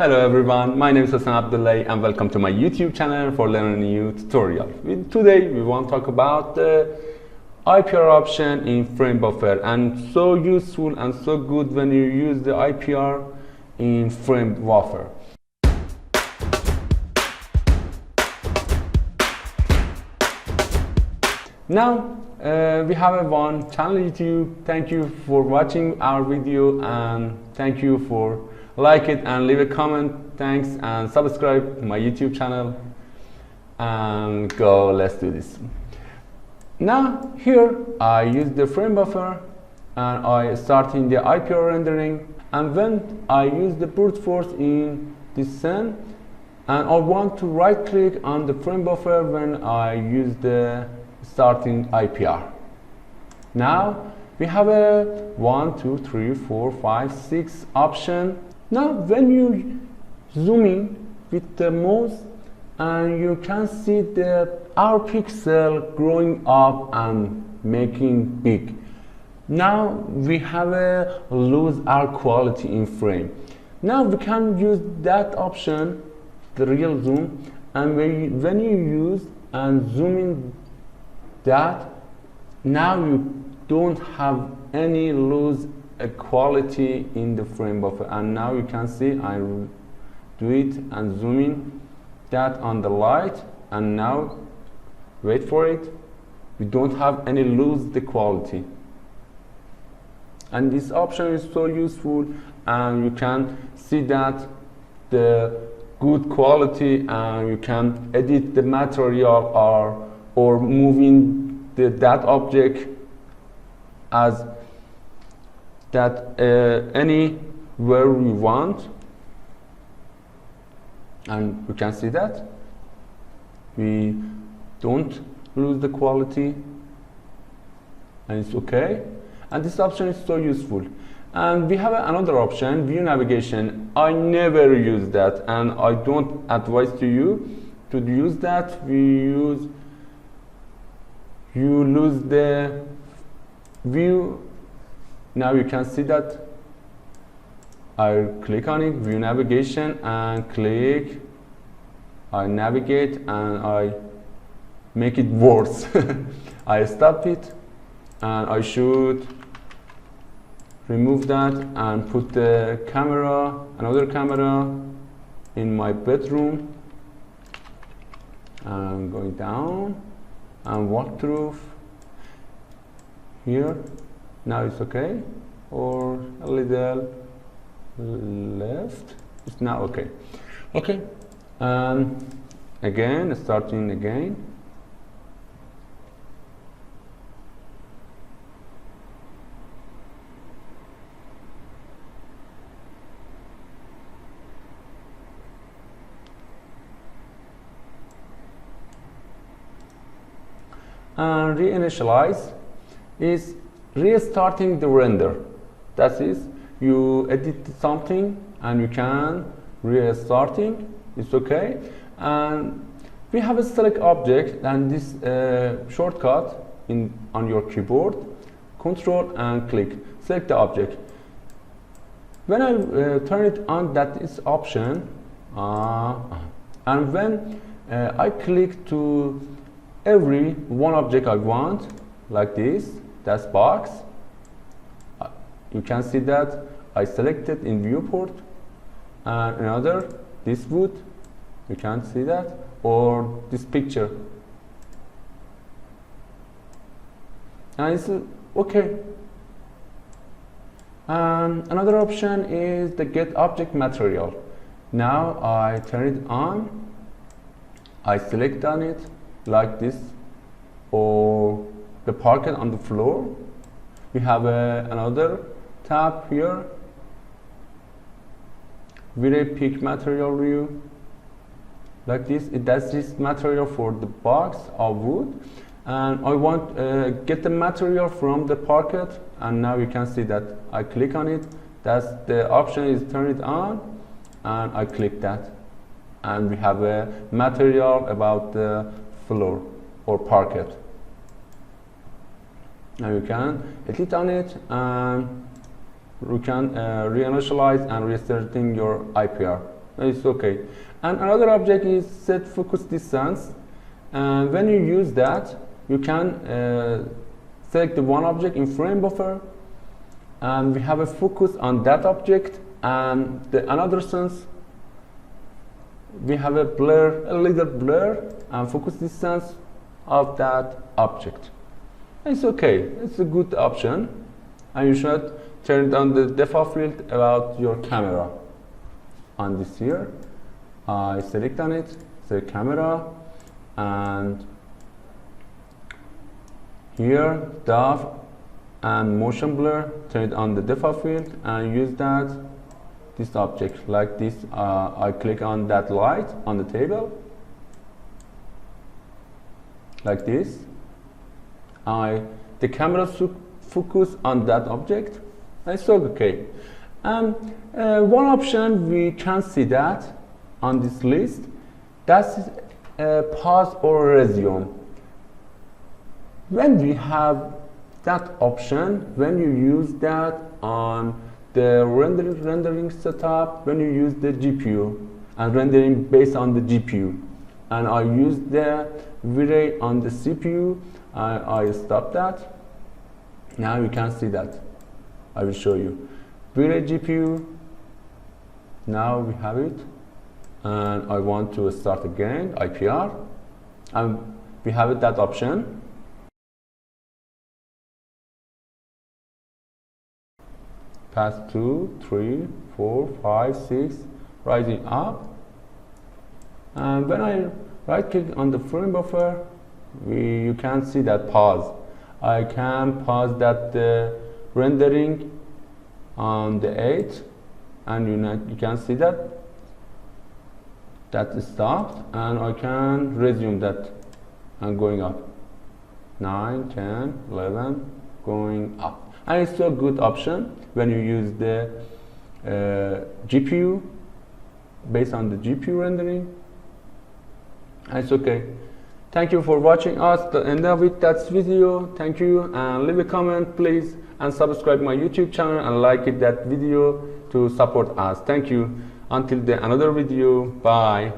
Hello everyone, my name is Hassan Abdullahi and welcome to my YouTube channel for learning a new tutorial. Today we want to talk about the IPR option in frame buffer, and so useful and so good when you use the IPR in frame buffer. Now we have one channel YouTube. Thank you for watching our video and thank you for like it and leave a comment. Thanks, and subscribe my YouTube channel and let's do this. Now here I use the frame buffer and I start in the IPR rendering, and when I use the brute force in this scene and I want to right click on the frame buffer when I use the starting IPR. Now we have a 1, 2, 3, 4, 5, 6 option. Now when you zoom in with the mouse, and you can see our pixel growing up and making big. Now we have a lose our quality in frame. Now we can use that option, the real zoom, and when you use and zoom in that, now you don't have any lose quality in the frame buffer. And now you can see I do it and zoom in that on the light, and now wait for it, we don't have any lose the quality. And this option is so useful, and you can see that the good quality, and you can edit the material or moving that object as that anywhere we want, and you can see that we don't lose the quality and it's okay. And this option is so useful. And we have another option, view navigation. I never use that and I don't advise to you to use that. You lose the view. Now you can see that I click on it, view navigation, and click, I navigate and I make it worse. I stop it and I should remove that and put the camera, another camera in my bedroom, and going down and walk through here. Now it's okay, or a little left, it's now okay. Okay, again, starting again. And re-initialize is restarting the render. That is, you edit something and you can restarting, it's okay. And we have a select object, and this shortcut on your keyboard, Ctrl and click, select the object. When I turn it on, that is option, and when I click to every one object I want, like this, that's box, you can see that I selected in viewport, and another, this wood, you can see that, or this picture, and it's okay. And another option is the get object material. Now I turn it on, I select on it like this, or the parquet on the floor. We have another tab here, pick material view, like this. It does this material for the box of wood, and I want get the material from the parquet, and now you can see that I click on it, that's the option is turn it on, and I click that, and we have a material about the floor or parquet. Now you can edit on it, and you can re-initialize and restarting your IPR. it's okay. And another object is set focus distance, and when you use that, you can select the one object in frame buffer, and we have a focus on that object, and another sense we have a blur, a little blur and focus distance of that object. It's okay, it's a good option, and you should turn on the default field about your camera. On this here, I select on it, select camera, and here DAF and motion blur, turn it on the default field and use that this object like this. I click on that light on the table like this. The camera focus on that object. It's okay. And one option we can see that on this list, that's pause or resume. When we have that option, when you use that on the rendering setup, when you use the GPU and rendering based on the GPU, and I use the V-Ray on the CPU, I stop that. Now you can see that. I will show you. V-Ray GPU, now we have it, and I want to start again, IPR, and we have that option. Path 2, 3, 4, 5, 6, rising up. And when I right click on the frame buffer, you can see that pause. I can pause that rendering on the 8, and you can see that stopped, and I can resume that and going up. 9, 10, 11, going up. And it's a good option when you use the GPU based on the GPU rendering. And it's okay. Thank you for watching us. The end of it, that's video. Thank you, and leave a comment please, and subscribe my YouTube channel and like that video to support us. Thank you. Until the another video. Bye.